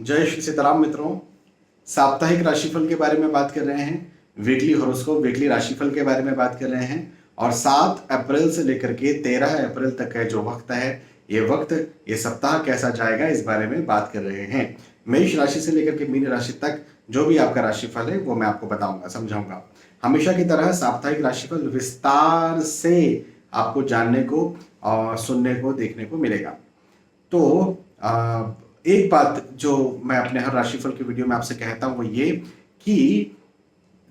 जय श्री सीताराम मित्रों। साप्ताहिक राशिफल के बारे में बात कर रहे हैं। वीकली हॉरोस्कोप वीकली राशिफल के बारे में बात कर रहे हैं। और 7 अप्रैल से लेकर के 13 अप्रैल तक का जो वक्त है, ये सप्ताह कैसा जाएगा इस बारे में बात कर रहे हैं। मेष राशि से लेकर के मीन राशि तक जो भी आपका राशिफल है वो मैं आपको बताऊंगा, समझाऊंगा। हमेशा की तरह साप्ताहिक राशिफल विस्तार से आपको जानने को और सुनने को देखने को मिलेगा। तो एक बात जो मैं अपने हर राशिफल के वीडियो में आपसे कहता हूं वो ये कि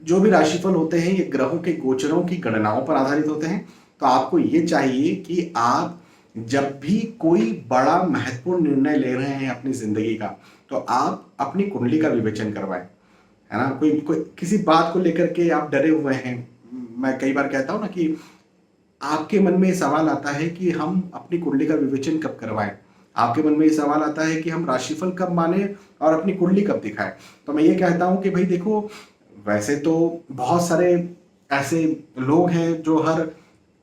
जो भी राशिफल होते हैं ये ग्रहों के गोचरों की गणनाओं पर आधारित होते हैं। तो आपको ये चाहिए कि आप जब भी कोई बड़ा महत्वपूर्ण निर्णय ले रहे हैं अपनी जिंदगी का, तो आप अपनी कुंडली का विवेचन करवाएं, है ना। कोई किसी बात को लेकर के आप डरे हुए हैं, मैं कई बार कहता हूं ना कि आपके मन में ये सवाल आता है कि हम अपनी कुंडली का विवेचन कब करवाएं। आपके मन में ये सवाल आता है कि हम राशिफल कब माने और अपनी कुंडली कब दिखाएं। तो मैं ये कहता हूं कि भाई देखो, वैसे तो बहुत सारे ऐसे लोग हैं जो हर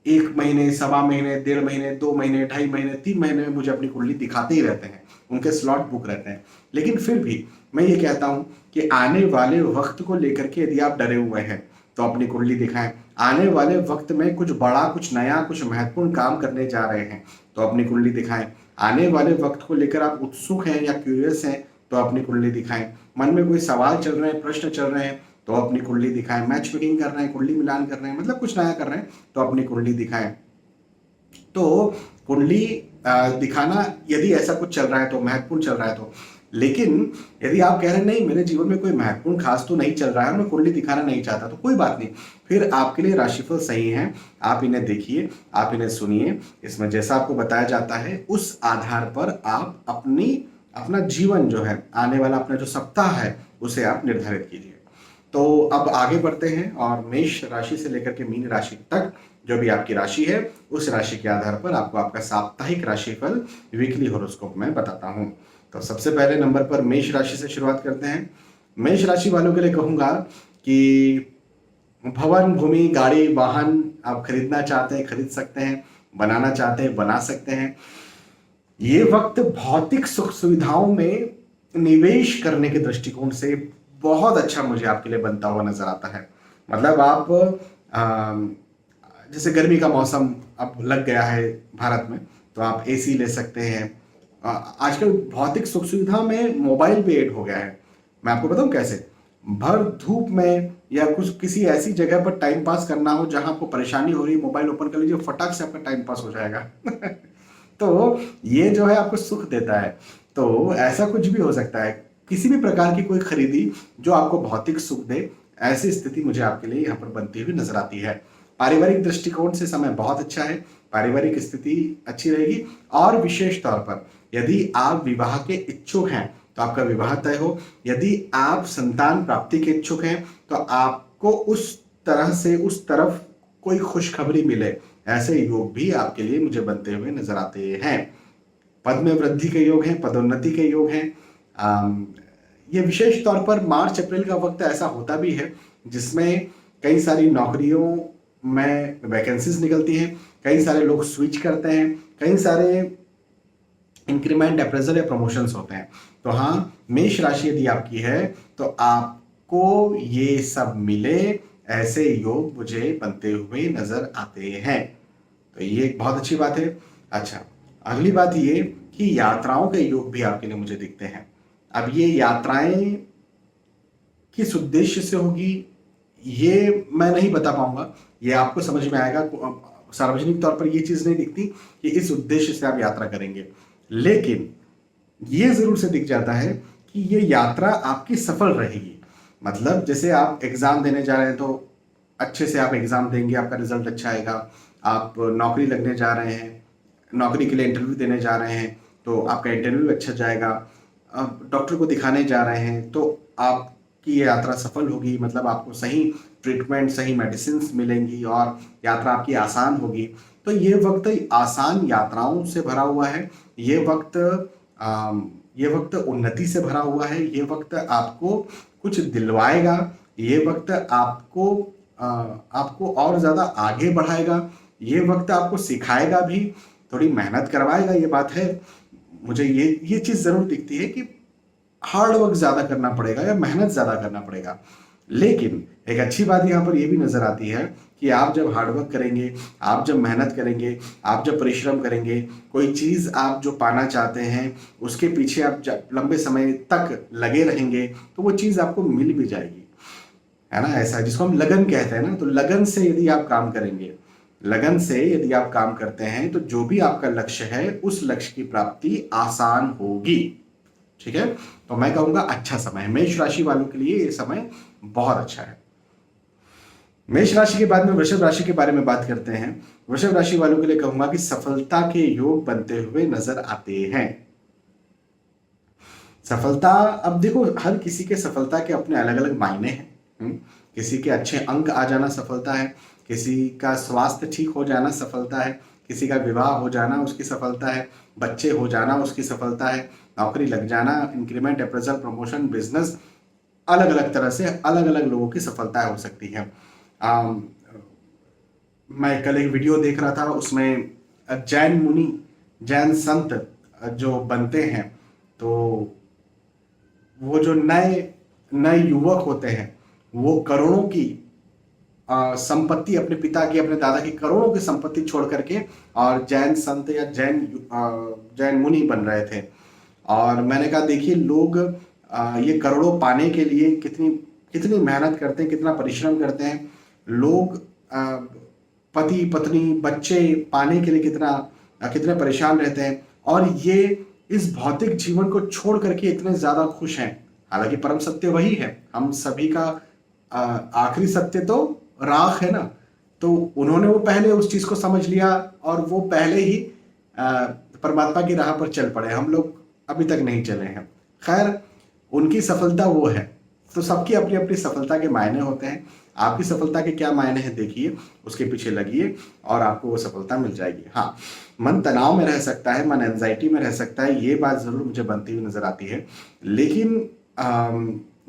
1 महीने, सवा महीने, 1.5 महीने, 2 महीने, 2.5 महीने, 3 महीने में मुझे अपनी कुंडली दिखाते ही रहते हैं, उनके स्लॉट बुक रहते हैं। लेकिन फिर भी मैं ये कहता हूं कि आने वाले वक्त को लेकर के यदि आप डरे हुए हैं तो अपनी कुंडली दिखाएं। आने वाले वक्त में कुछ बड़ा, कुछ नया, कुछ महत्वपूर्ण काम करने जा रहे हैं तो अपनी कुंडली दिखाएं। आने वाले वक्त को लेकर आप उत्सुक हैं या क्यूरियस हैं तो अपनी कुंडली दिखाएं। मन में कोई सवाल चल रहे हैं, प्रश्न चल रहे हैं तो अपनी कुंडली दिखाएं। मैच मेकिंग कर रहे हैं, कुंडली मिलान कर रहे हैं, मतलब कुछ नया कर रहे हैं तो अपनी कुंडली दिखाएं। तो कुंडली दिखाना, यदि ऐसा कुछ चल रहा है तो महत्वपूर्ण चल रहा है तो। लेकिन यदि आप कह रहे हैं नहीं, मेरे जीवन में कोई महत्वपूर्ण खास तो नहीं चल रहा है, मैं कुंडली दिखाना नहीं चाहता, तो कोई बात नहीं, फिर आपके लिए राशिफल सही है। आप इन्हें देखिए, आप इन्हें सुनिए। इसमें जैसा आपको बताया जाता है उस आधार पर आप अपना जीवन जो है, आने वाला अपना जो सप्ताह है उसे आप निर्धारित कीजिए। तो अब आगे बढ़ते हैं और मेष राशि से लेकर के मीन राशि तक जो भी आपकी राशि है उस राशि के आधार पर आपको आपका साप्ताहिक राशिफल वीकली हॉरोस्कोप में बताता हूं। तो सबसे पहले नंबर पर मेष राशि से शुरुआत करते हैं। मेष राशि वालों के लिए कहूंगा कि भवन, भूमि, गाड़ी, वाहन आप खरीदना चाहते हैं, खरीद सकते हैं। बनाना चाहते हैं, बना सकते हैं। ये वक्त भौतिक सुख सुविधाओं में निवेश करने के दृष्टिकोण से बहुत अच्छा मुझे आपके लिए बनता हुआ नजर आता है। मतलब आप जैसे गर्मी का मौसम अब लग गया है भारत में, तो आप एसी ले सकते हैं। आजकल भौतिक सुख सुविधा में मोबाइल भी ऐड हो गया है। मैं आपको बताऊं कैसे। भर धूप में या कुछ किसी ऐसी जगह पर टाइम पास करना हो जहां आपको परेशानी हो रही है, मोबाइल ओपन कर लीजिए, फटाक से आपका टाइम पास हो जाएगा। तो ये जो है आपको सुख देता है। तो ऐसा कुछ भी हो सकता है, किसी भी प्रकार की कोई खरीदी जो आपको भौतिक सुख दे, ऐसी स्थिति मुझे आपके लिए यहाँ पर बनती हुई नजर आती है। पारिवारिक दृष्टिकोण से समय बहुत अच्छा है, पारिवारिक स्थिति अच्छी रहेगी। और विशेष तौर पर यदि आप विवाह के इच्छुक हैं तो आपका विवाह तय हो। यदि आप संतान प्राप्ति के इच्छुक हैं तो आपको उस तरफ कोई खुशखबरी मिले, ऐसे योग भी आपके लिए मुझे बनते हुए नजर आते हैं। पद में वृद्धि के योग हैं, पदोन्नति के योग हैं। ये विशेष तौर पर मार्च अप्रैल का वक्त ऐसा होता भी है जिसमें कई सारी नौकरियों में वैकेंसीज निकलती हैं, कई सारे लोग स्विच करते हैं, कई सारे इंक्रीमेंट, अप्रेजल या प्रमोशंस होते हैं। तो हाँ, मेष राशि यदि आपकी है तो आपको ये सब मिले, ऐसे योग मुझे बनते हुए नजर आते हैं। तो ये एक बहुत अच्छी बात है। अच्छा, अगली बात ये कि यात्राओं के योग भी आपके लिए मुझे दिखते हैं। अब ये यात्राएं किस उद्देश्य से होगी ये मैं नहीं बता पाऊंगा, ये आपको समझ में आएगा। सार्वजनिक तौर पर ये चीज नहीं दिखती कि इस उद्देश्य से आप यात्रा करेंगे, लेकिन ये जरूर से दिख जाता है कि ये यात्रा आपकी सफल रहेगी। मतलब जैसे आप एग्जाम देने जा रहे हैं तो अच्छे से आप एग्जाम देंगे, आपका रिजल्ट अच्छा आएगा। आप नौकरी लगने जा रहे हैं, नौकरी के लिए इंटरव्यू देने जा रहे हैं तो आपका इंटरव्यू अच्छा जाएगा। आप डॉक्टर को दिखाने जा रहे हैं तो आपकी ये यात्रा सफल होगी, मतलब आपको सही ट्रीटमेंट, सही मेडिसिन मिलेंगी और यात्रा आपकी आसान होगी। तो ये वक्त आसान यात्राओं से भरा हुआ है। ये वक्त उन्नति से भरा हुआ है। ये वक्त आपको कुछ दिलवाएगा। ये वक्त आपको और ज्यादा आगे बढ़ाएगा। ये वक्त आपको सिखाएगा भी, थोड़ी मेहनत करवाएगा, ये बात है। मुझे ये चीज जरूर दिखती है कि हार्ड वर्क ज्यादा करना पड़ेगा या मेहनत ज्यादा करना पड़ेगा। लेकिन एक अच्छी बात यहाँ पर यह भी नजर आती है कि आप जब हार्ड वर्क करेंगे, आप जब मेहनत करेंगे, आप जब परिश्रम करेंगे, कोई चीज आप जो पाना चाहते हैं उसके पीछे आप जब लंबे समय तक लगे रहेंगे तो वो चीज आपको मिल भी जाएगी, है ना। ऐसा जिसको हम लगन कहते हैं ना, तो लगन से यदि आप काम करेंगे, लगन से यदि आप काम करते हैं तो जो भी आपका लक्ष्य है उस लक्ष्य की प्राप्ति आसान होगी। ठीक है, तो मैं कहूंगा अच्छा समय है मेष राशि वालों के लिए, ये समय बहुत अच्छा है। मेष राशि के बाद में वृषभ राशि के बारे में बात करते हैं। वृषभ राशि वालों के लिए कहूंगा कि सफलता के योग बनते हुए नजर आते हैं। सफलता, अब देखो हर किसी के सफलता के अपने अलग अलग मायने हैं। किसी के अच्छे अंक आ जाना सफलता है, किसी का स्वास्थ्य ठीक हो जाना सफलता है, किसी का विवाह हो जाना उसकी सफलता है, बच्चे हो जाना उसकी सफलता है, नौकरी लग जाना, इंक्रीमेंट, अप्रेजल, प्रमोशन, बिजनेस, अलग अलग तरह से अलग अलग लोगों की सफलता हो सकती है। मैं कल एक वीडियो देख रहा था, उसमें जैन मुनि, जैन संत जो बनते हैं, तो वो जो नए नए युवक होते हैं वो करोड़ों की संपत्ति, अपने पिता की, अपने दादा की करोड़ों की संपत्ति छोड़ करके और जैन संत या जैन मुनि बन रहे थे। और मैंने कहा देखिए लोग ये करोड़ों पाने के लिए कितनी कितनी मेहनत करते हैं, कितना परिश्रम करते हैं। लोग पति पत्नी बच्चे पाने के लिए कितने परेशान रहते हैं, और ये इस भौतिक जीवन को छोड़ करके इतने ज्यादा खुश हैं। हालांकि परम सत्य वही है, हम सभी का आखिरी सत्य तो राख है ना। तो उन्होंने वो पहले उस चीज को समझ लिया और वो पहले ही परमात्मा की राह पर चल पड़े। हम लोग अभी तक नहीं चले हैं। खैर, उनकी सफलता वो है। तो सबकी अपनी अपनी सफलता के मायने होते हैं। आपकी सफलता के क्या मायने हैं देखिए, उसके पीछे लगिए और आपको वो सफलता मिल जाएगी। हाँ, मन तनाव में रह सकता है, मन एंजाइटी में रह सकता है, ये बात जरूर मुझे बनती हुई नजर आती है। लेकिन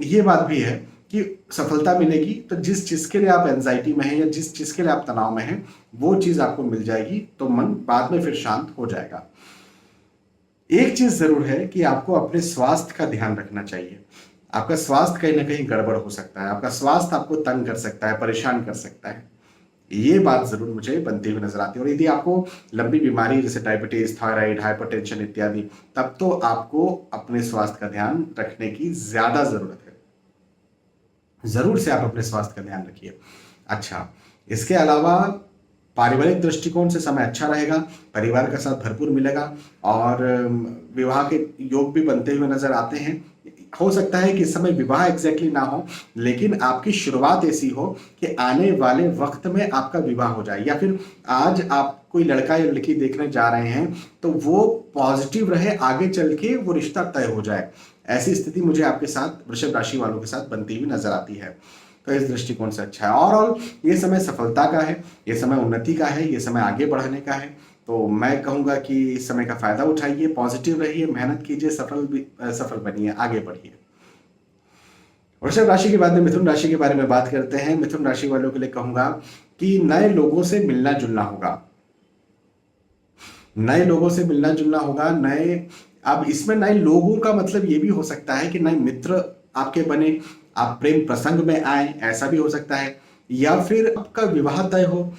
ये बात भी है कि सफलता मिलेगी तो जिस चीज के लिए आप एंजाइटी में हैं या जिस चीज के लिए आप तनाव में हैं वो चीज आपको मिल जाएगी, तो मन बाद में फिर शांत हो जाएगा। एक चीज जरूर है कि आपको अपने स्वास्थ्य का ध्यान रखना चाहिए। आपका स्वास्थ्य कहीं ना कहीं गड़बड़ हो सकता है, आपका स्वास्थ्य आपको तंग कर सकता है, परेशान कर सकता है। ये बात जरूर मुझे बनती हुई नजर आती है। और यदि आपको लंबी बीमारी जैसे डायबिटीज, थायराइड, हाइपरटेंशन इत्यादि, तब तो आपको अपने स्वास्थ्य का ध्यान रखने की ज्यादा जरूरत है। जरूर से आप अपने स्वास्थ्य का ध्यान रखिए। अच्छा, इसके अलावा पारिवारिक दृष्टिकोण से समय अच्छा रहेगा, परिवार का साथ भरपूर मिलेगा और विवाह के योग भी बनते हुए नजर आते हैं। हो सकता है कि इस समय विवाह एग्जैक्टली ना हो, लेकिन आपकी शुरुआत ऐसी हो कि आने वाले वक्त में आपका विवाह हो जाए, या फिर आज आप कोई लड़का या लड़की देखने जा रहे हैं तो वो पॉजिटिव रहे, आगे चल के वो रिश्ता तय हो जाए। ऐसी स्थिति मुझे आपके साथ, वृषभ राशि वालों के साथ बनती हुई नजर आती है। तो इस दृष्टिकोण से अच्छा है। और ये समय सफलता का है, ये समय उन्नति का है, ये समय आगे बढ़ने का है। तो मैं कहूंगा कि इस समय का फायदा उठाइए, पॉजिटिव रहिए, मेहनत कीजिए, सफल बनिए, आगे बढ़िए। वृषभ राशि के बाद में मिथुन राशि के बारे में बात करते हैं। मिथुन राशि वालों के लिए कहूंगा कि नए लोगों से मिलना जुलना होगा, नए लोगों से मिलना जुलना होगा। अब इसमें नए लोगों का मतलब ये भी हो सकता है कि नए मित्र आपके बने, आप प्रेम प्रसंग में आए, ऐसा भी हो सकता है। या फिर आपका विवाह तय हो,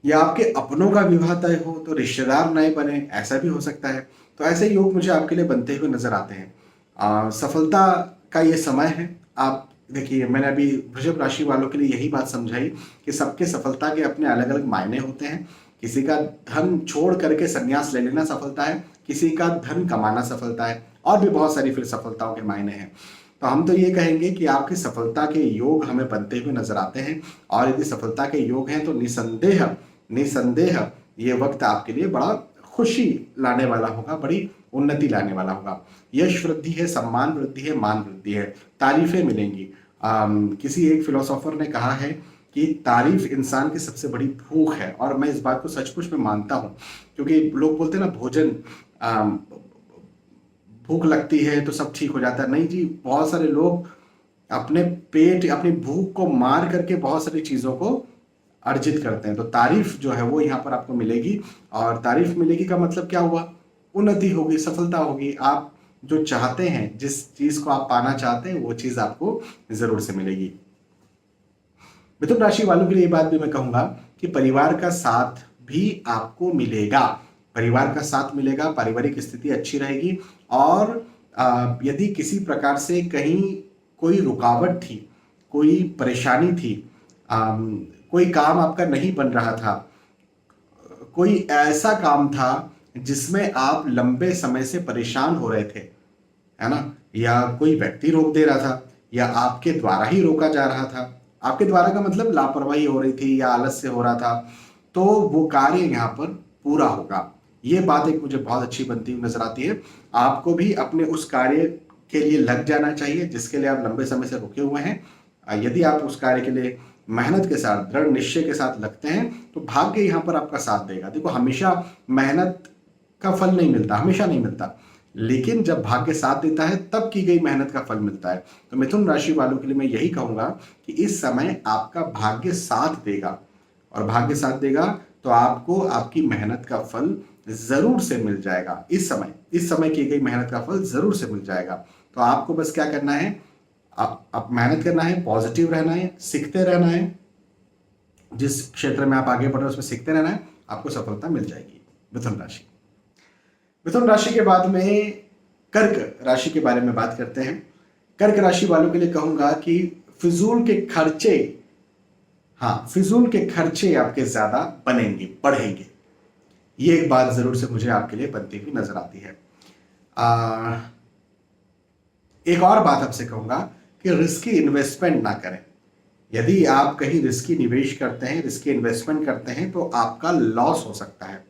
या आपके अपनों का विवाह तय हो तो रिश्तेदार नए बने, ऐसा भी हो सकता है। तो ऐसे योग मुझे आपके लिए बनते हुए नजर आते हैं। सफलता का ये समय है। आप देखिए, मैंने अभी वृषभ राशि वालों के लिए यही बात समझाई कि सबके सफलता के अपने अलग अलग मायने होते हैं। किसी का धन छोड़ करके संन्यास ले लेना सफलता है, किसी का धन कमाना सफलता है, और भी बहुत सारी फिर सफलताओं के मायने हैं। तो हम तो ये कहेंगे कि आपकी सफलता के योग हमें बनते हुए नजर आते हैं। और यदि सफलता के योग हैं तो निसंदेह निसंदेह ये वक्त आपके लिए बड़ा खुशी लाने वाला होगा, बड़ी उन्नति लाने वाला होगा। यश वृद्धि है, सम्मान वृद्धि है, मान वृद्धि है, तारीफें मिलेंगी। किसी एक फिलोसोफर ने कहा है कि तारीफ इंसान की सबसे बड़ी भूख है, और मैं इस बात को सचमुच में मानता हूं। क्योंकि लोग बोलते हैं ना, भोजन भूख लगती है तो सब ठीक हो जाता है। नहीं जी, बहुत सारे लोग अपने पेट, अपनी भूख को मार करके बहुत सारी चीजों को अर्जित करते हैं। तो तारीफ जो है वो यहाँ पर आपको मिलेगी, और तारीफ मिलेगी का मतलब क्या हुआ, उन्नति होगी, सफलता होगी। आप जो चाहते हैं, जिस चीज को आप पाना चाहते हैं वो चीज आपको जरूर से मिलेगी। मिथुन राशि वालों के लिए ये बात भी मैं कहूंगा कि परिवार का साथ भी आपको मिलेगा। परिवार का साथ मिलेगा, पारिवारिक स्थिति अच्छी रहेगी। और यदि किसी प्रकार से कहीं कोई रुकावट थी, कोई परेशानी थी, कोई काम आपका नहीं बन रहा था, कोई ऐसा काम था जिसमें आप लंबे समय से परेशान हो रहे थे, है ना, या कोई व्यक्ति रोक दे रहा था या आपके द्वारा ही रोका जा रहा था, आपके द्वारा का मतलब लापरवाही हो रही थी या आलस से हो रहा था, तो वो कार्य यहाँ पर पूरा होगा। ये बात एक मुझे बहुत अच्छी बनती हुई नजर आती है। आपको भी अपने उस कार्य के लिए लग जाना चाहिए जिसके लिए आप लंबे समय से रुके हुए हैं। यदि आप उस कार्य के लिए मेहनत के साथ, दृढ़ निश्चय के साथ लगते हैं तो भाग्य यहाँ पर आपका साथ देगा। देखो, हमेशा मेहनत का फल नहीं मिलता, हमेशा नहीं मिलता, लेकिन जब भाग्य साथ देता है तब की गई मेहनत का फल मिलता है। तो मिथुन राशि वालों के लिए मैं यही कहूंगा कि इस समय आपका भाग्य साथ देगा, और भाग्य साथ देगा तो आपको आपकी मेहनत का फल जरूर से मिल जाएगा। इस समय की गई मेहनत का फल जरूर से मिल जाएगा। तो आपको बस क्या करना है, आप मेहनत करना है, पॉजिटिव रहना है, सीखते रहना है, जिस क्षेत्र में आप आगे बढ़ रहे हैं उसमें सीखते रहना है, आपको सफलता मिल जाएगी। मिथुन राशि के बाद में कर्क राशि के बारे में बात करते हैं। कर्क राशि वालों के लिए कहूंगा कि फिजूल के खर्चे आपके ज्यादा बनेंगे, बढ़ेंगे। ये एक बात जरूर से मुझे आपके लिए बनती हुई नजर आती है। एक और बात आपसे कहूंगा कि रिस्की इन्वेस्टमेंट ना करें। यदि आप कहीं रिस्की निवेश करते हैं, रिस्की इन्वेस्टमेंट करते हैं, तो आपका लॉस हो सकता है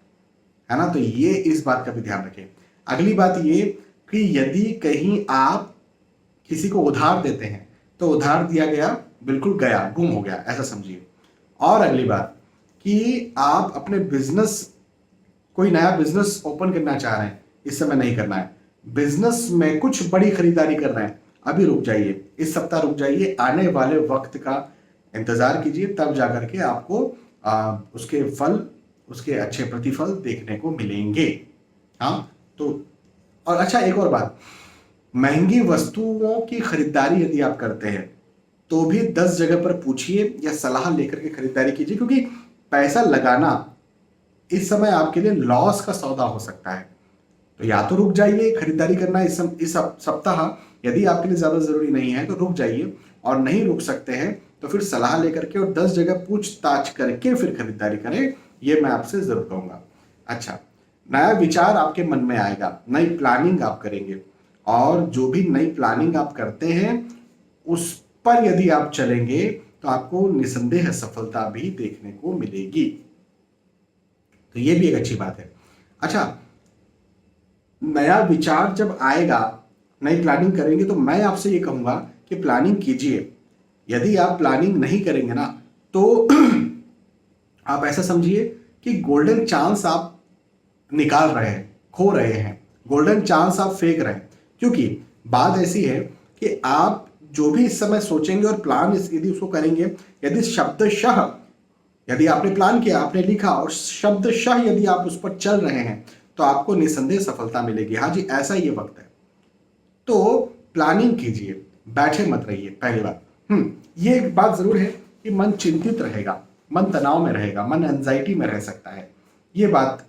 ना। तो ये इस बात का भी ध्यान रखें। अगली बात ये कि यदि कहीं आप किसी को उधार देते हैं तो उधार दिया गया बिल्कुल गया, गुम हो गया, ऐसा समझिए। और अगली बात कि आप अपने कोई नया बिजनेस ओपन करना चाह रहे हैं, इस समय नहीं करना है। बिजनेस में कुछ बड़ी खरीदारी कर रहे हैं, अभी रुक जाइए, इस सप्ताह रुक जाइए, आने वाले वक्त का इंतजार कीजिए, तब जाकर के आपको उसके अच्छे प्रतिफल देखने को मिलेंगे। हाँ, तो और अच्छा, एक और बात, महंगी वस्तुओं की खरीदारी यदि आप करते हैं तो भी 10 जगह पर पूछिए या सलाह लेकर के खरीदारी कीजिए, क्योंकि पैसा लगाना इस समय आपके लिए लॉस का सौदा हो सकता है। तो या तो रुक जाइए, खरीदारी करना इस सप्ताह यदि आपके लिए ज्यादा जरूरी नहीं है तो रुक जाइए, और नहीं रुक सकते हैं तो फिर सलाह लेकर के और 10 जगह पूछताछ करके फिर खरीदारी करें, ये मैं आपसे जरूर कहूंगा। अच्छा, नया विचार आपके मन में आएगा, नई प्लानिंग आप करेंगे, और जो भी नई प्लानिंग आप करते हैं उस पर यदि आप चलेंगे तो आपको निसंदेह सफलता भी देखने को मिलेगी। तो ये भी एक अच्छी बात है। अच्छा, नया विचार जब आएगा, नई प्लानिंग करेंगे, तो मैं आपसे ये कहूंगा कि प्लानिंग कीजिए। यदि आप प्लानिंग नहीं करेंगे ना तो आप ऐसा समझिए कि गोल्डन चांस आप निकाल रहे हैं, खो रहे हैं, गोल्डन चांस आप फेंक रहे हैं। क्योंकि बात ऐसी है कि आप जो भी इस समय सोचेंगे और प्लान यदि उसको करेंगे, यदि आपने प्लान किया, आपने लिखा और शब्दशः यदि आप उस पर चल रहे हैं तो आपको निसंदेह सफलता मिलेगी। हाँ जी, ऐसा ये वक्त है। तो प्लानिंग कीजिए, बैठे मत रहिए, पहली बात। ये एक बात जरूर है कि मन चिंतित रहेगा, मन तनाव में रहेगा, मन एंजाइटी में रह सकता है। ये बात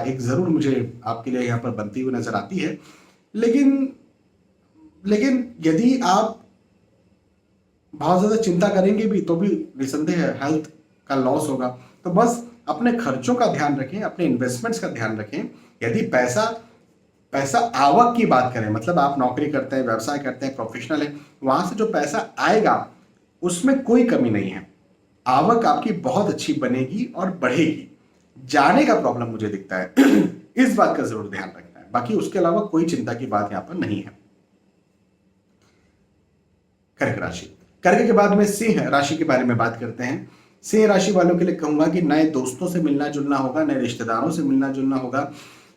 एक जरूर मुझे आपके लिए यहाँ पर बनती हुई नजर आती है। लेकिन यदि आप बहुत ज्यादा चिंता करेंगे भी तो भी निसंदेह हेल्थ का लॉस होगा। तो बस अपने खर्चों का ध्यान रखें, अपने इन्वेस्टमेंट्स का ध्यान रखें। यदि पैसा आवक की बात करें, मतलब आप नौकरी करते हैं, व्यवसाय करते हैं, प्रोफेशनल है, वहां से जो पैसा आएगा उसमें कोई कमी नहीं है, आवक आपकी बहुत अच्छी बनेगी और बढ़ेगी। जाने का प्रॉब्लम मुझे दिखता है इस बात का जरूर ध्यान रखना है, बाकी उसके अलावा कोई चिंता की बात यहां पर नहीं है। कर्क राशि, कर्क के बाद में सिंह राशि के बारे में बात करते हैं। सिंह राशि वालों के लिए कहूंगा कि नए दोस्तों से मिलना जुलना होगा, नए रिश्तेदारों से मिलना जुलना होगा।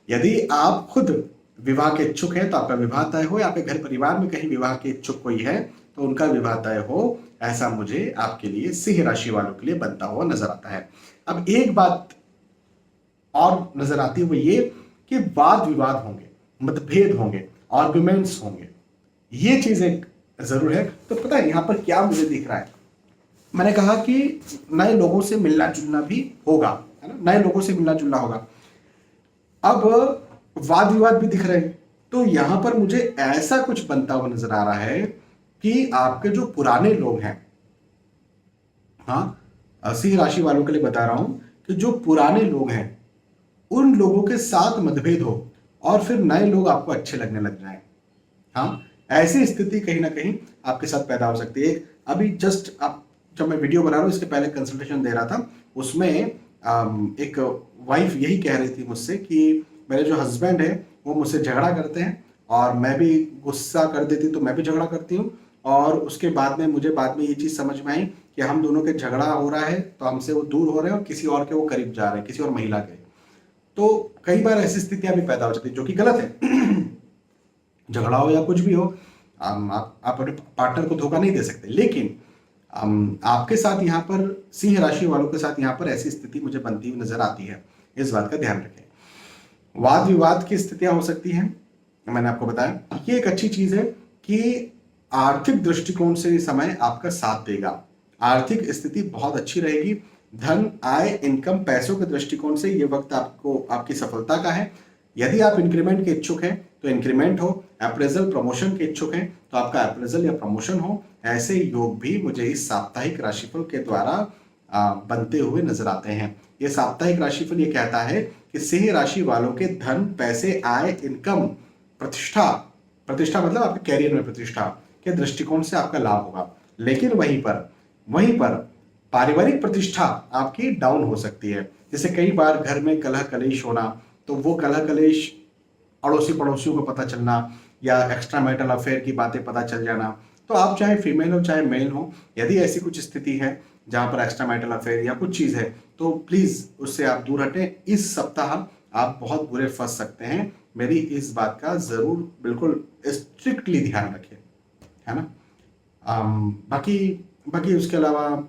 यदि आप खुद विवाह के इच्छुक हैं तो आपका विवाह तय हो, या आपके घर परिवार में कहीं विवाह के इच्छुक कोई है तो उनका विवाह तय हो, ऐसा मुझे आपके लिए सिंह राशि वालों के लिए बनता हुआ नजर आता है। अब एक बात और नजर आती है, वो ये कि वाद विवाद होंगे, मतभेद होंगे, आर्गुमेंट्स होंगे, ये चीज एक जरूर है। तो पता है यहाँ पर क्या मुझे दिख रहा है, मैंने कहा कि नए लोगों से मिलना जुलना भी होगा, है ना, नए लोगों से मिलना जुलना होगा। अब वाद विवाद भी दिख रहे हैं, तो यहां पर मुझे ऐसा कुछ बनता हुआ नजर आ रहा है कि आपके जो पुराने लोग हैं, हाँ, सिंह राशि वालों के लिए बता रहा हूं कि जो पुराने लोग हैं उन लोगों के साथ मतभेद हो और फिर नए लोग आपको अच्छे लगने लग जाएं। हाँ, ऐसी स्थिति कहीं ना कहीं आपके साथ पैदा हो सकती है। अभी जस्ट आप, जब मैं वीडियो बना रहा हूँ इसके पहले कंसल्टेशन दे रहा था, उसमें एक वाइफ यही कह रही थी मुझसे कि मेरे जो हस्बैंड है वो मुझसे झगड़ा करते हैं और मैं भी गुस्सा कर देती तो मैं भी झगड़ा करती हूँ, और उसके बाद में मुझे बाद में ये चीज़ समझ में आई कि हम दोनों के झगड़ा हो रहा है तो हमसे वो दूर हो रहे हैं और किसी और के वो करीब जा रहे हैं, किसी और महिला के। तो कई बार ऐसी स्थितियां भी पैदा हो जाती है जो कि गलत है। झगड़ा हो या कुछ भी हो, आप अपने पार्टनर को धोखा नहीं दे सकते, लेकिन आपके साथ यहाँ पर सिंह राशि वालों के साथ यहाँ पर ऐसी स्थिति मुझे बनती हुई नजर आती है। इस बात का ध्यान रखें। वाद विवाद की स्थितियां हो सकती हैं, मैंने आपको बताया। ये एक अच्छी चीज है कि आर्थिक दृष्टिकोण से समय आपका साथ देगा, आर्थिक स्थिति बहुत अच्छी रहेगी। धन, आय, इनकम, पैसों के दृष्टिकोण से ये वक्त आपको आपकी सफलता का है। यदि आप इंक्रीमेंट के इच्छुक हैं तो इंक्रीमेंट हो, अप्रेजल प्रमोशन के इच्छुक हैं तो आपका अप्रेजल या प्रमोशन हो। ऐसे योग भी मुझे इस साप्ताहिक राशिफल के द्वारा बनते हुए नजर आते हैं। ये साप्ताहिक राशिफल ये कहता है कि सिंह राशि वालों के धन, पैसे, आय, इनकम, प्रतिष्ठा, प्रतिष्ठा मतलब आपके कैरियर में प्रतिष्ठा के दृष्टिकोण से आपका लाभ होगा। लेकिन वहीं पर पारिवारिक प्रतिष्ठा आपकी डाउन हो सकती है। जैसे कई बार घर में कलह कलेश होना, तो वो कलह कलेश अड़ोसी पड़ोसियों को पता चलना या एक्स्ट्रा मैरिटल अफेयर की बातें पता चल जाना। तो आप चाहे फीमेल हो चाहे मेल हो, यदि ऐसी कुछ स्थिति है जहां पर एक्स्ट्रा मैरिटल अफेयर या कुछ चीज है तो प्लीज उससे आप दूर हटें। इस सप्ताह आप बहुत बुरे फंस सकते हैं, मेरी इस बात का जरूर बिल्कुल स्ट्रिक्टली ध्यान रखें, है ना। बाकी बाकी उसके अलावा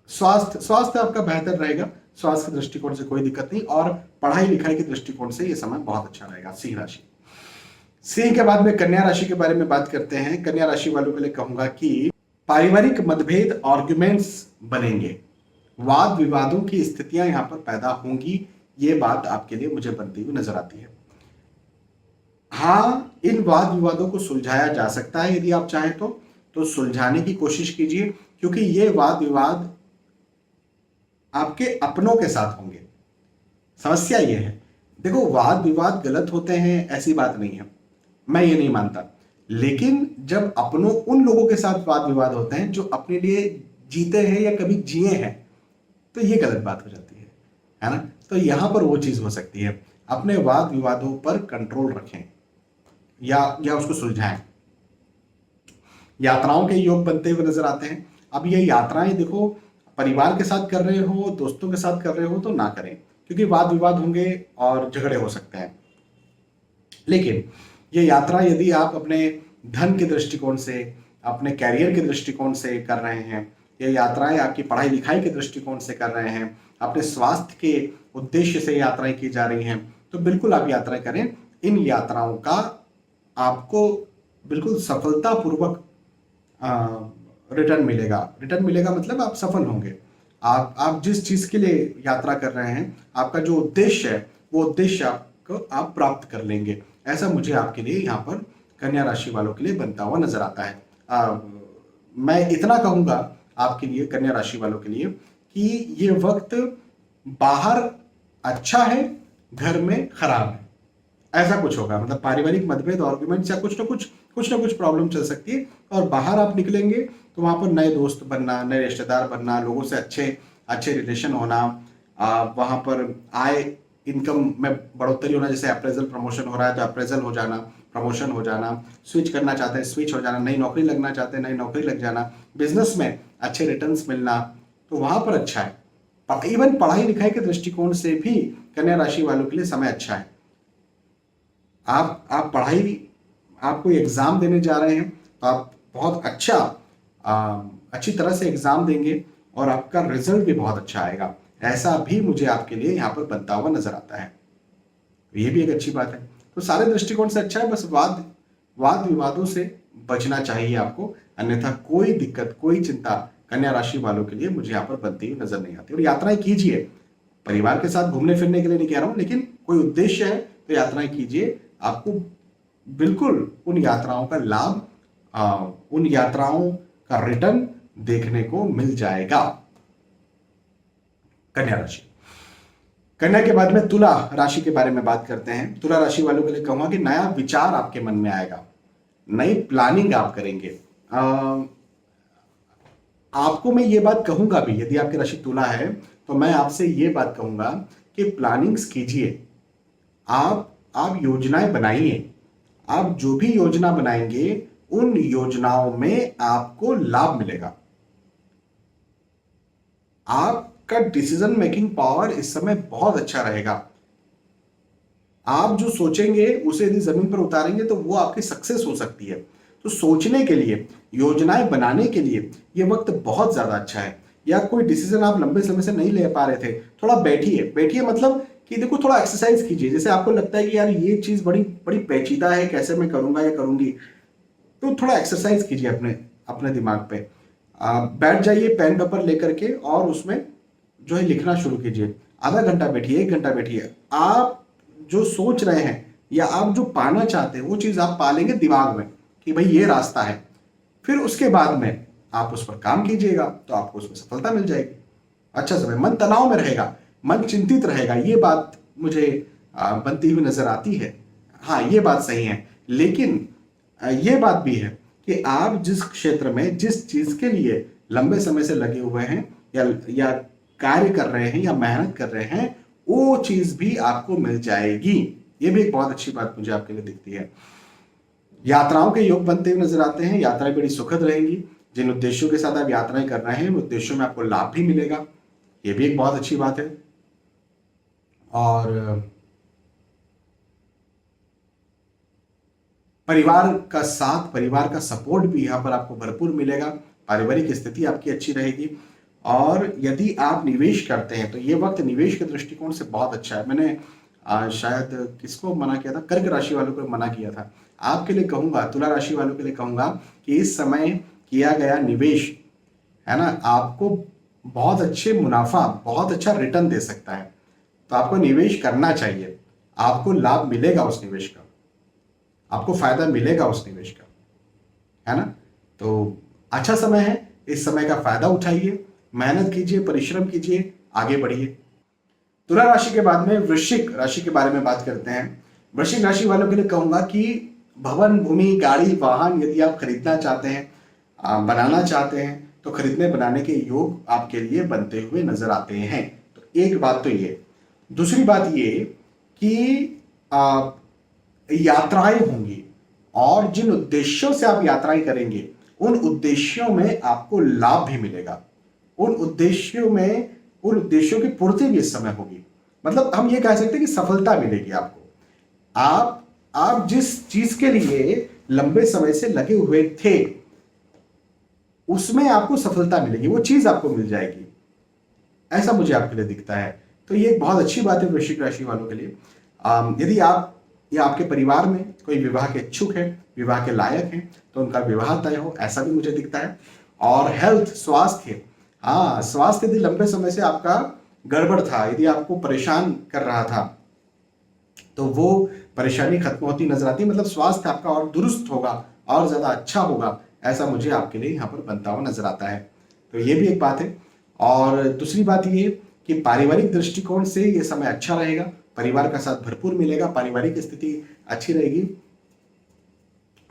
स्वास्थ्य स्वास्थ्य आपका बेहतर रहेगा, स्वास्थ्य के दृष्टिकोण से कोई दिक्कत नहीं, और पढ़ाई लिखाई के दृष्टिकोण से ये समय बहुत अच्छा रहेगा। सिंह राशि, सिंह के बाद में कन्या राशि के बारे में बात करते हैं। कन्या राशि वालों के लिए कहूंगा कि पारिवारिक मतभेद, आर्ग्यूमेंट्स बनेंगे, वाद विवादों की स्थितियां यहां पर पैदा होंगी, ये बात आपके लिए मुझे बनती हुई नजर आती है। हाँ, इन वाद विवादों को सुलझाया जा सकता है यदि आप चाहें तो सुलझाने की कोशिश कीजिए, क्योंकि ये वाद विवाद आपके अपनों के साथ होंगे। समस्या ये है, देखो वाद विवाद गलत होते हैं ऐसी बात नहीं है, मैं ये नहीं मानता, लेकिन जब अपनों उन लोगों के साथ वाद विवाद होते हैं जो अपने लिए जीते हैं या कभी जिए हैं, तो ये गलत बात हो जाती है ना। तो यहां पर वो चीज हो सकती है, अपने वाद विवादों पर कंट्रोल रखें या उसको सुलझाएं। यात्राओं के योग बनते हुए नजर आते हैं। अब ये यात्राएं देखो, परिवार के साथ कर रहे हो, दोस्तों के साथ कर रहे हो तो ना करें, क्योंकि वाद विवाद होंगे और झगड़े हो सकते हैं। लेकिन ये यात्रा यदि आप अपने धन के दृष्टिकोण से, अपने कैरियर के दृष्टिकोण से कर रहे हैं, ये यात्राएं आपकी पढ़ाई लिखाई के दृष्टिकोण से कर रहे हैं, अपने स्वास्थ्य के उद्देश्य से यात्राएं की जा रही हैं, तो बिल्कुल आप यात्राएं करें। इन यात्राओं का आपको बिल्कुल सफलतापूर्वक रिटर्न मिलेगा मतलब आप सफल होंगे। आप जिस चीज के लिए यात्रा कर रहे हैं, आपका जो उद्देश्य है वो उद्देश्य आपको आप प्राप्त कर लेंगे। ऐसा मुझे आपके लिए यहाँ पर कन्या राशि वालों के लिए बनता हुआ नजर आता है। मैं इतना कहूंगा आपके लिए, कन्या राशि वालों के लिए, कि ये वक्त बाहर अच्छा है, घर में खराब है, ऐसा कुछ होगा। मतलब पारिवारिक मतभेद, आर्गुमेंट्स या कुछ ना कुछ प्रॉब्लम चल सकती है, और बाहर आप निकलेंगे तो वहां पर नए दोस्त बनना, नए रिश्तेदार बनना, लोगों से अच्छे अच्छे रिलेशन होना, वहां पर आय इनकम में बढ़ोतरी होना। जैसे अप्रेजल प्रमोशन हो रहा है तो अप्रेजल हो जाना, प्रमोशन हो जाना, स्विच करना चाहते हैं स्विच हो जाना, नई नौकरी लगना चाहते हैं नई नौकरी लग जाना, बिजनेस में अच्छे रिटर्न्स मिलना, तो वहां पर अच्छा है। इवन पढ़ाई लिखाई के दृष्टिकोण से भी कन्या राशि वालों के लिए समय अच्छा है। आप आप कोई एग्जाम देने जा रहे हैं तो आप बहुत अच्छी तरह से एग्जाम देंगे और आपका रिजल्ट भी बहुत अच्छा आएगा, ऐसा भी मुझे आपके लिए यहाँ पर बनता हुआ नजर आता है। ये भी एक अच्छी बात है। तो सारे दृष्टिकोण से अच्छा है, बस वाद वाद विवादों से बचना चाहिए आपको, अन्यथा कोई दिक्कत कोई चिंता कन्या राशि वालों के लिए मुझे यहाँ पर बनती हुई नजर नहीं आती। और यात्राएं कीजिए, परिवार के साथ घूमने फिरने के लिए नहीं कह रहा हूं, लेकिन कोई उद्देश्य है तो यात्राएं कीजिए, आपको बिल्कुल उन यात्राओं का लाभ, उन यात्राओं का रिटर्न देखने को मिल जाएगा। कन्या राशि, कन्या के बाद में तुला राशि के बारे में बात करते हैं। तुला राशि वालों के लिए कहूंगा कि नया विचार आपके मन में आएगा, नई प्लानिंग आप करेंगे। आपको मैं ये बात कहूंगा भी, यदि आपकी राशि तुला है तो मैं आपसे ये बात कहूंगा कि प्लानिंग्स कीजिए, आप योजनाएं बनाइए। आप जो भी योजना बनाएंगे उन योजनाओं में आपको लाभ मिलेगा। आपका डिसीजन मेकिंग पावर इस समय बहुत अच्छा रहेगा। आप जो सोचेंगे उसे यदि जमीन पर उतारेंगे तो वो आपकी सक्सेस हो सकती है। तो सोचने के लिए, योजनाएं बनाने के लिए ये वक्त बहुत ज्यादा अच्छा है। या कोई डिसीजन आप लंबे समय से नहीं ले पा रहे थे, थोड़ा बैठिए मतलब कि देखो थोड़ा एक्सरसाइज कीजिए। जैसे आपको लगता है कि यार ये चीज बड़ी बड़ी पेचीदा है, कैसे मैं करूंगा या करूंगी, तो थोड़ा एक्सरसाइज कीजिए अपने अपने दिमाग पे। बैठ जाइए पेन पेपर लेकर के और उसमें जो है लिखना शुरू कीजिए। आधा घंटा बैठिए, 1 घंटा बैठिए। आप जो सोच रहे हैं या आप जो पाना चाहते हैं वो चीज आप पालेंगे दिमाग में कि भाई ये रास्ता है। फिर उसके बाद में आप उस पर काम कीजिएगा तो आपको उसमें सफलता मिल जाएगी। अच्छा समय, मन तनाव में रहेगा, मन चिंतित रहेगा, ये बात मुझे बनती हुई नजर आती है। हाँ, ये बात सही है, लेकिन ये बात भी है कि आप जिस क्षेत्र में जिस चीज के लिए लंबे समय से लगे हुए हैं या कार्य कर रहे हैं या मेहनत कर रहे हैं, वो चीज भी आपको मिल जाएगी। ये भी एक बहुत अच्छी बात मुझे आपके लिए दिखती है। यात्राओं के योग बनते हुए नजर आते हैं, यात्राएं बड़ी सुखद रहेंगी। जिन उद्देश्यों के साथ आप यात्राएं कर रहे हैं, उद्देश्यों में आपको लाभ भी मिलेगा, ये भी एक बहुत अच्छी बात है। और परिवार का साथ, परिवार का सपोर्ट भी यहां पर आपको भरपूर मिलेगा। पारिवारिक स्थिति आपकी अच्छी रहेगी। और यदि आप निवेश करते हैं तो ये वक्त निवेश के दृष्टिकोण से बहुत अच्छा है। मैंने शायद किसको मना किया था, कर्क राशि वालों को मना किया था। आपके लिए कहूंगा, तुला राशि वालों के लिए कहूंगा कि इस समय किया गया निवेश है ना, आपको बहुत अच्छे मुनाफा, बहुत अच्छा रिटर्न दे सकता है। तो आपको निवेश करना चाहिए, आपको लाभ मिलेगा उस निवेश का, आपको फायदा मिलेगा उस निवेश का, है ना। तो अच्छा समय है, इस समय का फायदा उठाइए, मेहनत कीजिए, परिश्रम कीजिए, आगे बढ़िए। तुला राशि के बाद में वृश्चिक राशि के बारे में बात करते हैं। वृश्चिक राशि वालों के लिए कहूंगा कि भवन, भूमि, गाड़ी, वाहन यदि आप खरीदना चाहते हैं, बनाना चाहते हैं, तो खरीदने बनाने के योग आपके लिए बनते हुए नजर आते हैं। तो एक बात तो ये, दूसरी बात ये कि यात्राएं होंगी और जिन उद्देश्यों से आप यात्राएं करेंगे उन उद्देश्यों में आपको लाभ भी मिलेगा। उन उद्देश्यों की पूर्ति भी इस समय होगी। मतलब हम ये कह सकते हैं कि सफलता मिलेगी आपको। आप जिस चीज के लिए लंबे समय से लगे हुए थे उसमें आपको सफलता मिलेगी, वो चीज आपको मिल जाएगी, ऐसा मुझे आपके लिए दिखता है। तो ये एक बहुत अच्छी बात है वृश्चिक राशि वालों के लिए। यदि आप या आपके परिवार में कोई विवाह के इच्छुक है, विवाह के लायक हैं, तो उनका विवाह तय हो, ऐसा भी मुझे दिखता है। और हेल्थ, स्वास्थ्य, हाँ स्वास्थ्य यदि लंबे समय से आपका गड़बड़ था, यदि आपको परेशान कर रहा था, तो वो परेशानी खत्म होती नजर आती है। मतलब स्वास्थ्य आपका और दुरुस्त होगा और ज्यादा अच्छा होगा, ऐसा मुझे आपके लिए यहाँ पर बनता हुआ नजर आता है। तो ये भी एक बात है। और दूसरी बात ये कि पारिवारिक दृष्टिकोण से ये समय अच्छा रहेगा, परिवार का साथ भरपूर मिलेगा, पारिवारिक स्थिति अच्छी रहेगी।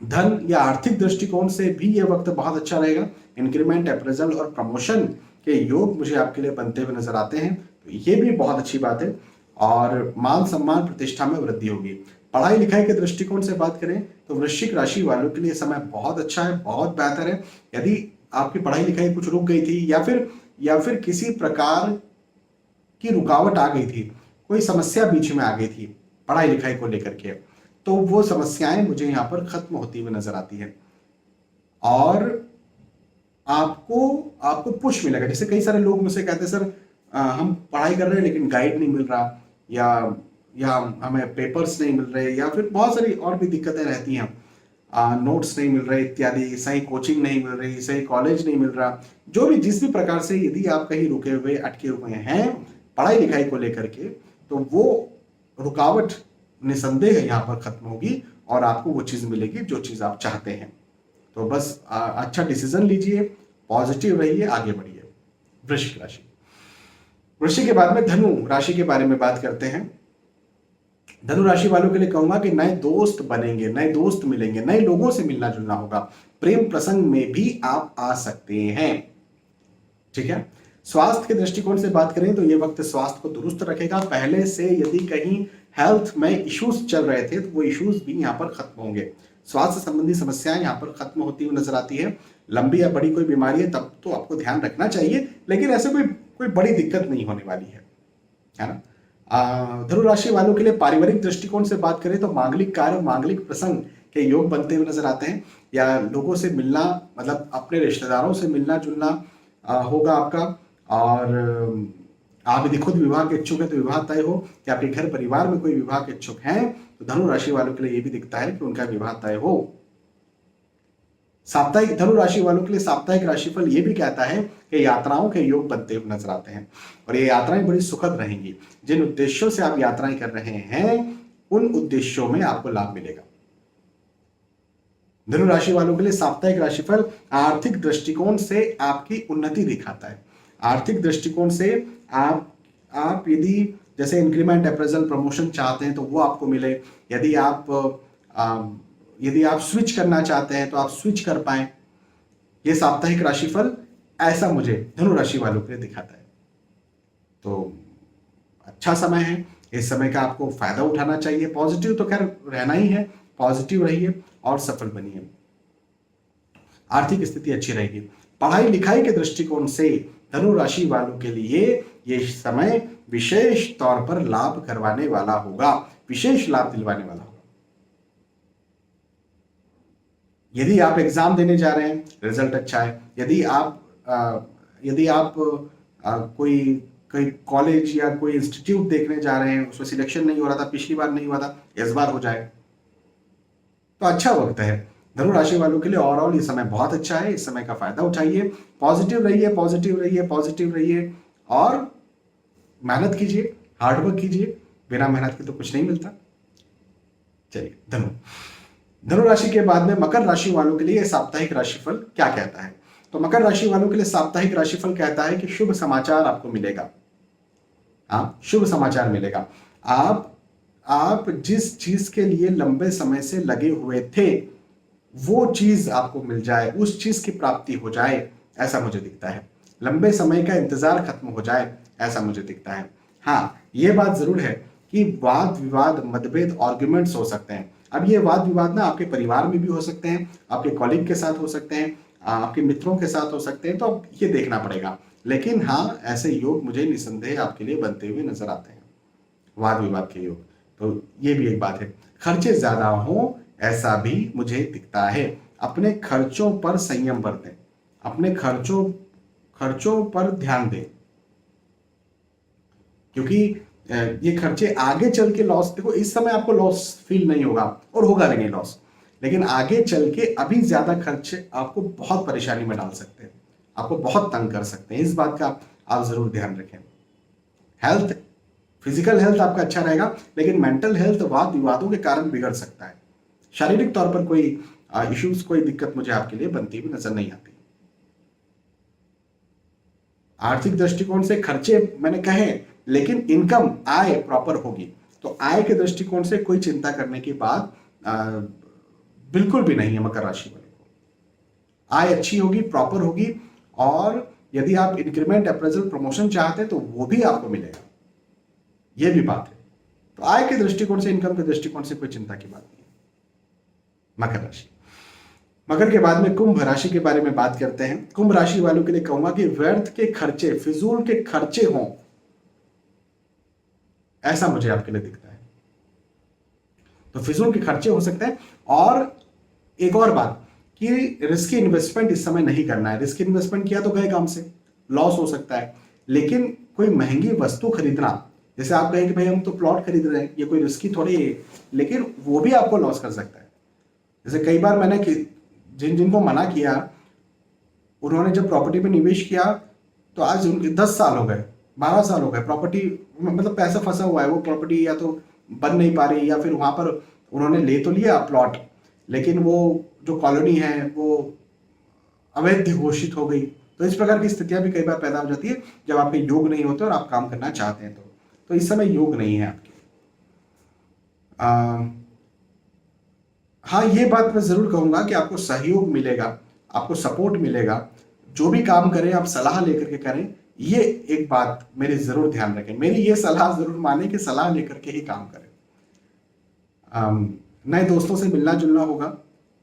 धन या आर्थिक दृष्टिकोण से भी यह वक्त बहुत अच्छा रहेगा। इंक्रीमेंट, अप्रेजल और प्रमोशन के योग मुझे आपके लिए बनते हुए नजर आते हैं, तो ये भी बहुत अच्छी बात है। और मान सम्मान, प्रतिष्ठा में वृद्धि होगी। पढ़ाई लिखाई के दृष्टिकोण से बात करें तो वृश्चिक राशि वालों के लिए समय बहुत अच्छा है, बहुत बेहतर है। यदि आपकी पढ़ाई लिखाई कुछ रुक गई थी या फिर किसी प्रकार की रुकावट आ गई थी, कोई समस्या बीच में आ गई थी पढ़ाई लिखाई को लेकर के, तो वो समस्याएं मुझे यहाँ पर खत्म होती हुई नजर आती है। और आपको पुश मिलेगा। जैसे कई सारे लोग मुझसे कहते हैं सर हम पढ़ाई कर रहे हैं लेकिन गाइड नहीं मिल रहा, या या हमें पेपर्स नहीं मिल रहे, या फिर बहुत सारी और भी दिक्कतें रहती हैं, नोट्स नहीं मिल रहे इत्यादि, सही कोचिंग नहीं मिल रही, सही कॉलेज नहीं मिल रहा, जो भी जिस भी प्रकार से यदि आप कहीं रुके हुए अटके हुए हैं पढ़ाई लिखाई को लेकर के, तो वो रुकावट निसंदेह यहाँ पर खत्म होगी और आपको वो चीज मिलेगी जो चीज आप चाहते हैं। तो बस अच्छा डिसीजन लीजिए, पॉजिटिव रहिए, आगे बढ़िए। वृश्चिक राशि। वृश्चिक के बाद में धनु राशि के बारे में बात करते हैं। धनु राशि वालों के लिए कहूंगा कि नए दोस्त बनेंगे, नए दोस्त मिलेंगे, नए लोगों से मिलना जुलना होगा, प्रेम प्रसंग में भी आप आ सकते हैं। ठीक है। स्वास्थ्य के दृष्टिकोण से बात करें तो ये वक्त स्वास्थ्य को दुरुस्त रखेगा। पहले से यदि कहीं हेल्थ में इश्यूज चल रहे थे तो वो इश्यूज भी यहाँ पर खत्म होंगे। स्वास्थ्य संबंधी समस्याएं यहाँ पर खत्म होती हुई नजर आती है। लंबी या बड़ी कोई बीमारी है तब तो आपको ध्यान रखना चाहिए, लेकिन ऐसे कोई बड़ी दिक्कत नहीं होने वाली है ना। धनु राशि वालों के लिए पारिवारिक दृष्टिकोण से बात करें तो मांगलिक कार्य, मांगलिक प्रसंग के योग बनते हुए नजर आते हैं, या लोगों से मिलना, मतलब अपने रिश्तेदारों से मिलना जुलना होगा आपका। और आप यदि खुद विवाह के इच्छुक है तो विवाह तय हो, या आपके घर परिवार में कोई विवाह के इच्छुक हैं तो धनु राशि वालों के लिए यह भी दिखता है कि उनका विवाह तय हो। साप्ताहिक धनु राशि वालों के लिए साप्ताहिक राशिफल ये भी कहता है कि यात्राओं के योग बनते हुए नजर आते हैं, और ये यात्राएं बड़ी सुखद रहेंगी। जिन उद्देश्यों से आप यात्राएं कर रहे हैं उन उद्देश्यों में आपको लाभ मिलेगा। धनु राशि वालों के लिए साप्ताहिक राशिफल आर्थिक दृष्टिकोण से आपकी उन्नति दिखाता है। आर्थिक दृष्टिकोण से आप यदि जैसे इंक्रीमेंट, अप्रेजल, प्रमोशन चाहते हैं तो वो आपको मिले। यदि आप स्विच करना चाहते हैं तो आप स्विच कर पाए। ये साप्ताहिक राशिफल ऐसा मुझे धनु राशि वालों के लिए दिखाता है। तो अच्छा समय है, इस समय का आपको फायदा उठाना चाहिए। पॉजिटिव तो खैर रहना ही है, पॉजिटिव रहिए और सफल बनिए। आर्थिक स्थिति अच्छी रहेगी। पढ़ाई लिखाई के दृष्टिकोण से धनु राशि वालों के लिए ये समय विशेष तौर पर लाभ करवाने वाला होगा, विशेष लाभ दिलवाने वाला होगा। यदि आप एग्जाम देने जा रहे हैं, रिजल्ट अच्छा है। यदि आप कोई कॉलेज या कोई इंस्टीट्यूट देखने जा रहे हैं, उसमें सिलेक्शन नहीं हो रहा था, पिछली बार नहीं हुआ था, इस बार हो जाए तो अच्छा वक्त है धनु राशि वालों के लिए। ओवरऑल ये समय बहुत अच्छा है, इस समय का फायदा उठाइए, पॉजिटिव रहिए, पॉजिटिव रहिए, पॉजिटिव रहिए और मेहनत कीजिए, हार्डवर्क कीजिए। बिना मेहनत के तो कुछ नहीं मिलता। चलिए, धनु राशि के बाद में मकर राशि वालों के लिए साप्ताहिक राशिफल क्या कहता है। तो मकर राशि वालों के लिए साप्ताहिक राशिफल कहता है कि शुभ समाचार आपको मिलेगा। शुभ समाचार मिलेगा। आप जिस चीज के लिए लंबे समय से लगे हुए थे वो चीज आपको मिल जाए, उस चीज की प्राप्ति हो जाए, ऐसा मुझे दिखता है। लंबे समय का इंतजार खत्म हो जाए, ऐसा मुझे दिखता है। हाँ, ये बात जरूर है कि वाद विवाद, मतभेद, आर्ग्यूमेंट्स हो सकते हैं। अब ये वाद विवाद ना आपके परिवार में भी हो सकते हैं, आपके कॉलीग के साथ हो सकते हैं, आपके मित्रों के साथ हो सकते हैं, तो अब ये देखना पड़ेगा। लेकिन हाँ, ऐसे योग मुझे निसंदेह आपके लिए बनते हुए नजर आते हैं, वाद विवाद के योग। तो ये भी एक बात है। खर्चे ज्यादा हो ऐसा भी मुझे दिखता है। अपने खर्चों पर संयम बरतें, अपने खर्चों पर ध्यान दें, क्योंकि ये खर्चे आगे चल के लॉस, देखो इस समय आपको लॉस फील नहीं होगा और होगा भी नहीं लॉस, लेकिन आगे चल के अभी ज्यादा खर्चे आपको बहुत परेशानी में डाल सकते हैं, आपको बहुत तंग कर सकते हैं। इस बात का आप जरूर ध्यान रखें। हेल्थ, फिजिकल हेल्थ आपका अच्छा रहेगा, लेकिन मेंटल हेल्थ वाद विवादों के कारण बिगड़ सकता है। शारीरिक तौर पर कोई इश्यूज, कोई दिक्कत मुझे आपके लिए बनती हुई नजर नहीं आती। आर्थिक दृष्टिकोण से खर्चे मैंने कहे, लेकिन इनकम, आय प्रॉपर होगी। तो आय के दृष्टिकोण से कोई चिंता करने की बात बिल्कुल भी नहीं है मकर राशि वाले को। आय अच्छी होगी, प्रॉपर होगी, और यदि आप इंक्रीमेंट, अप्रेजल, प्रमोशन चाहते हैं तो वो भी आपको मिलेगा, ये भी बात है। तो आय के दृष्टिकोण से, इनकम के दृष्टिकोण से कोई चिंता की बात नहीं है। मकर राशि। मकर के बाद में कुंभ राशि के बारे में बात करते हैं। कुंभ राशि वालों के लिए कहूंगा कि व्यर्थ के खर्चे, फिजूल के खर्चे हों, ऐसा मुझे आपके लिए दिखता है। तो फिजूल के खर्चे हो सकते हैं। और एक और बात कि रिस्की इन्वेस्टमेंट इस समय नहीं करना है। रिस्की इन्वेस्टमेंट किया तो गए काम से, लॉस हो सकता है। लेकिन कोई महंगी वस्तु खरीदना, जैसे आप कहें कि भाई हम तो प्लॉट खरीद रहे हैं, ये कोई रिस्की थोड़ी है, लेकिन वो भी आपको लॉस कर सकता है। जैसे कई बार मैंने जिनको मना किया, उन्होंने जब प्रॉपर्टी पे निवेश किया तो आज उनके 10 साल हो गए, 12 साल हो गए, प्रॉपर्टी मतलब पैसा फंसा हुआ है, वो प्रॉपर्टी या तो बन नहीं पा रही, या फिर वहां पर उन्होंने ले तो लिया प्लॉट, लेकिन वो जो कॉलोनी है वो अवैध घोषित हो गई। तो इस प्रकार की स्थितियां भी कई बार पैदा हो जाती है जब आपके योग नहीं होते और आप काम करना चाहते हैं। तो इस समय योग नहीं है आपके। हाँ, ये बात मैं जरूर कहूंगा कि आपको सहयोग मिलेगा, आपको सपोर्ट मिलेगा। जो भी काम करें आप सलाह लेकर के करें, ये एक बात मेरी जरूर ध्यान रखें, मेरी ये सलाह जरूर माने कि सलाह लेकर के ही काम करें। नए दोस्तों से मिलना जुलना होगा,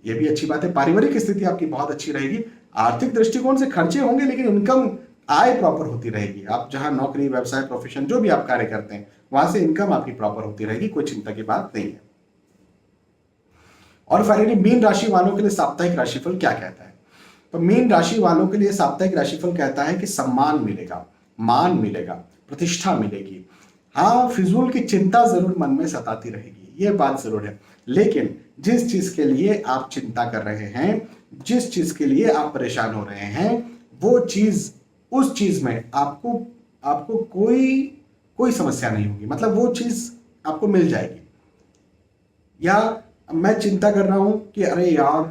ये भी अच्छी बात है। पारिवारिक स्थिति आपकी बहुत अच्छी रहेगी। आर्थिक दृष्टिकोण से खर्चे होंगे, लेकिन इनकम आय प्रॉपर होती रहेगी। आप जहां नौकरी, व्यवसाय, प्रोफेशन जो भी आप कार्य करते हैं, वहां से इनकम आपकी प्रॉपर होती रहेगी, कोई चिंता की बात नहीं है। और फाइनली मीन राशि वालों के लिए साप्ताहिक राशिफल क्या कहता है? तो मीन राशि वालों के लिए साप्ताहिक राशिफल कहता है कि सम्मान मिलेगा, मान मिलेगा, प्रतिष्ठा मिलेगी। हाँ, फिजूल की चिंता जरूर मन में सताती रहेगी, ये बात जरूर है, लेकिन जिस चीज के लिए आप चिंता कर रहे हैं, जिस चीज के लिए आप परेशान हो रहे हैं, वो चीज, उस चीज में आपको आपको कोई समस्या नहीं होगी। मतलब वो चीज आपको मिल जाएगी। या मैं चिंता कर रहा हूं कि अरे यार,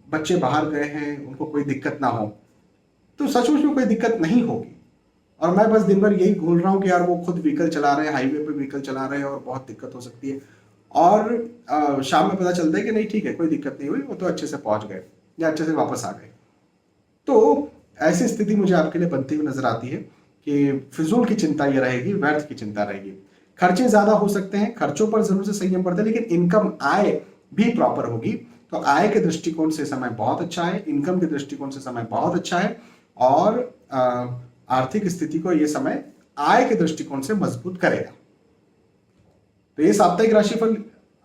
बच्चे बाहर गए हैं, उनको कोई दिक्कत ना हो, तो सचमुच में कोई दिक्कत नहीं होगी। और मैं बस दिन भर यही घूल रहा हूँ कि यार वो खुद व्हीकल चला रहे हैं, हाईवे पे व्हीकल चला रहे हैं और बहुत दिक्कत हो सकती है, और शाम में पता चलता है कि नहीं ठीक है, कोई दिक्कत नहीं हुई, वो तो अच्छे से पहुंच गए या अच्छे से वापस आ गए। तो ऐसी स्थिति मुझे आपके लिए बनती हुई नजर आती है कि फिजूल की चिंता ये रहेगी, व्यर्थ की चिंता रहेगी। खर्चे ज्यादा हो सकते हैं, खर्चों पर जरूर से संयम बरतें, लेकिन इनकम, आय भी प्रॉपर होगी। तो आय के दृष्टिकोण से समय बहुत अच्छा है, इनकम के दृष्टिकोण से समय बहुत अच्छा है, और आर्थिक स्थिति को यह समय आय के दृष्टिकोण से मजबूत करेगा। तो ये साप्ताहिक राशिफल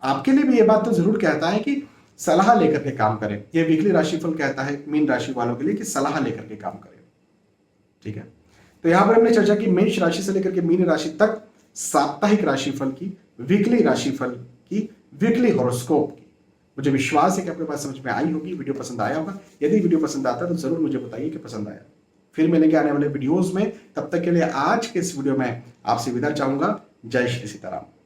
आपके लिए भी ये बात तो जरूर कहता है कि सलाह लेकर के काम करें। ये वीकली राशिफल कहता है मीन राशि वालों के लिए कि सलाह लेकर के काम करें। ठीक है, तो यहां पर हमने चर्चा की मेष राशि से लेकर के मीन राशि तक साप्ताहिक राशिफल की, वीकली राशिफल की, वीकली हॉरोस्कोप की। मुझे विश्वास है कि आपके पास समझ में आई होगी, वीडियो पसंद आया होगा। यदि वीडियो पसंद आता है तो जरूर मुझे बताइए कि पसंद आया। फिर मिलेंगे आने वाले वीडियोस में, तब तक के लिए आज के इस वीडियो में आपसे विदा चाहूंगा। जय श्री सीताराम।